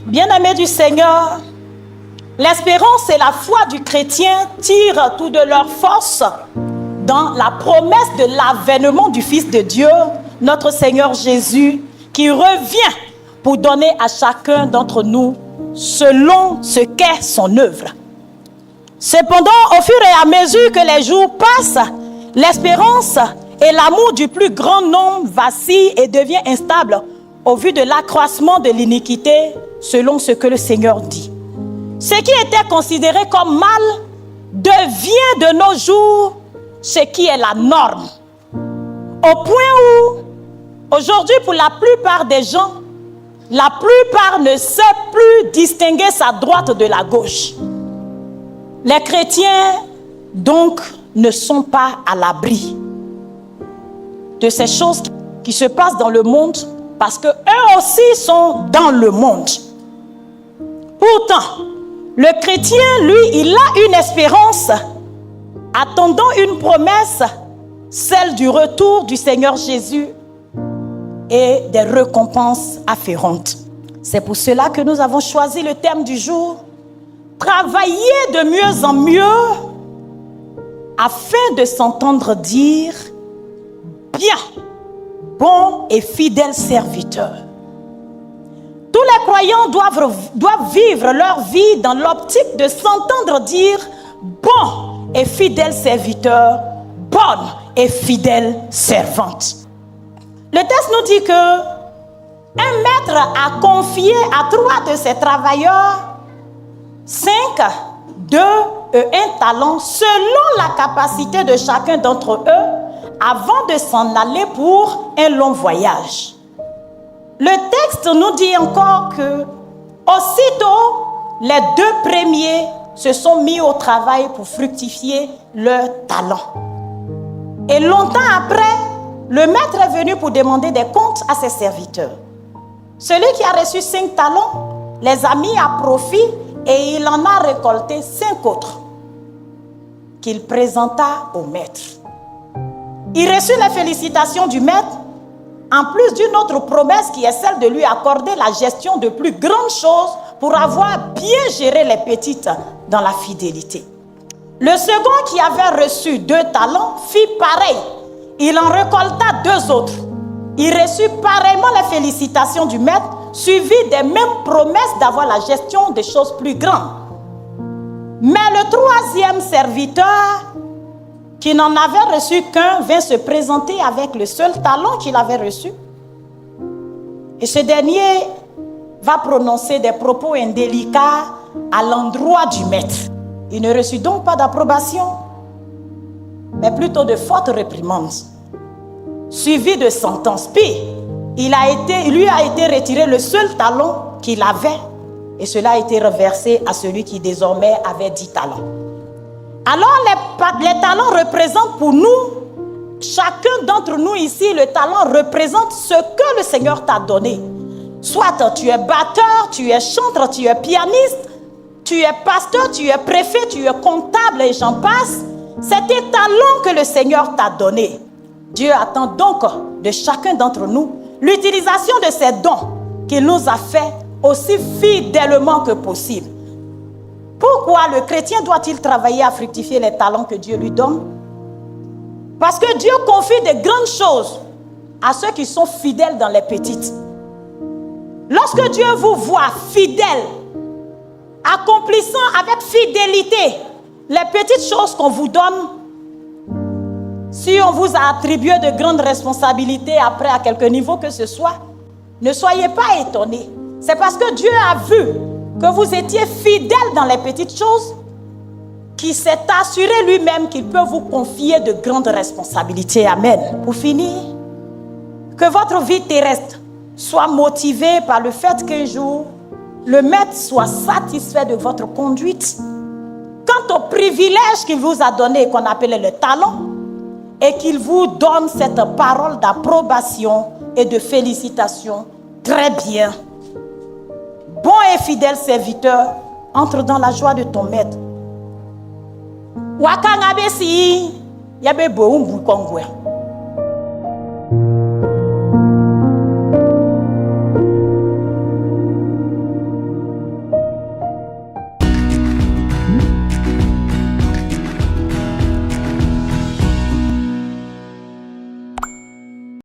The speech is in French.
Bien-aimés du Seigneur, l'espérance et la foi du chrétien tirent tout de leur force dans la promesse de l'avènement du Fils de Dieu, notre Seigneur Jésus, qui revient pour donner à chacun d'entre nous selon ce qu'est son œuvre. Cependant, au fur et à mesure que les jours passent, l'espérance et l'amour du plus grand nombre vacillent et devient instable au vu de l'accroissement de l'iniquité selon ce que le Seigneur dit. Ce qui était considéré comme mal devient de nos jours ce qui est la norme. Au point où, aujourd'hui, pour la plupart des gens, la plupart ne sait plus distinguer sa droite de la gauche. Les chrétiens, donc, ne sont pas à l'abri de ces choses qui se passent dans le monde parce qu'eux aussi sont dans le monde. Pourtant, le chrétien, lui, il a une espérance attendant une promesse, celle du retour du Seigneur Jésus et des récompenses afférentes. C'est pour cela que nous avons choisi le thème du jour, travailler de mieux en mieux afin de s'entendre dire bien, bon et fidèle serviteur. Tous les croyants doivent vivre leur vie dans l'optique de s'entendre dire bon et fidèle serviteur, bonne et fidèle servante. Le texte nous dit que un maître a confié à 3 de ses travailleurs 5, 2 et 1 talent selon la capacité de chacun d'entre eux avant de s'en aller pour un long voyage. Le texte nous dit encore que aussitôt les 2 premiers se sont mis au travail pour fructifier leur talent. Et longtemps après, le maître est venu pour demander des comptes à ses serviteurs. Celui qui a reçu 5 talents les a mis à profit et il en a récolté 5 autres qu'il présenta au maître. Il reçut les félicitations du maître en plus d'une autre promesse qui est celle de lui accorder la gestion de plus grandes choses pour avoir bien géré les petites dans la fidélité. Le second qui avait reçu 2 talents fit pareil. Il en récolta 2 autres. Il reçut pareillement les félicitations du maître, suivi des mêmes promesses d'avoir la gestion des choses plus grandes. Mais le 3e serviteur, qui n'en avait reçu qu'un, vint se présenter avec le seul talent qu'il avait reçu. Et ce dernier va prononcer des propos indélicats à l'endroit du maître. Il ne reçut donc pas d'approbation, mais plutôt de fortes réprimandes, suivies de sentences. Puis, lui a été retiré le seul talent qu'il avait, et cela a été reversé à celui qui désormais avait 10 talents. Alors, les talents représentent pour nous, chacun d'entre nous ici, le talent représente ce que le Seigneur t'a donné. Soit tu es batteur, tu es chanteur, tu es pianiste, tu es pasteur, tu es préfet, tu es comptable et j'en passe. C'est tes talents que le Seigneur t'a donné. Dieu attend donc de chacun d'entre nous l'utilisation de ces dons qu'il nous a fait aussi fidèlement que possible. Pourquoi le chrétien doit-il travailler à fructifier les talents que Dieu lui donne? Parce que Dieu confie de grandes choses à ceux qui sont fidèles dans les petites. Lorsque Dieu vous voit fidèle, accomplissant avec fidélité les petites choses qu'on vous donne, si on vous a attribué de grandes responsabilités après à quelque niveau que ce soit, ne soyez pas étonnés. C'est parce que Dieu a vu que vous étiez fidèle dans les petites choses qu'il s'est assuré lui-même qu'il peut vous confier de grandes responsabilités. Amen. Pour finir, que votre vie terrestre soit motivée par le fait qu'un jour, le maître soit satisfait de votre conduite. Quant au privilège qu'il vous a donné, qu'on appelait le talent, et qu'il vous donne cette parole d'approbation et de félicitations. Très bien. Bon et fidèle serviteur, entre dans la joie de ton maître. Wakangabe si yabe boumbu kongwe.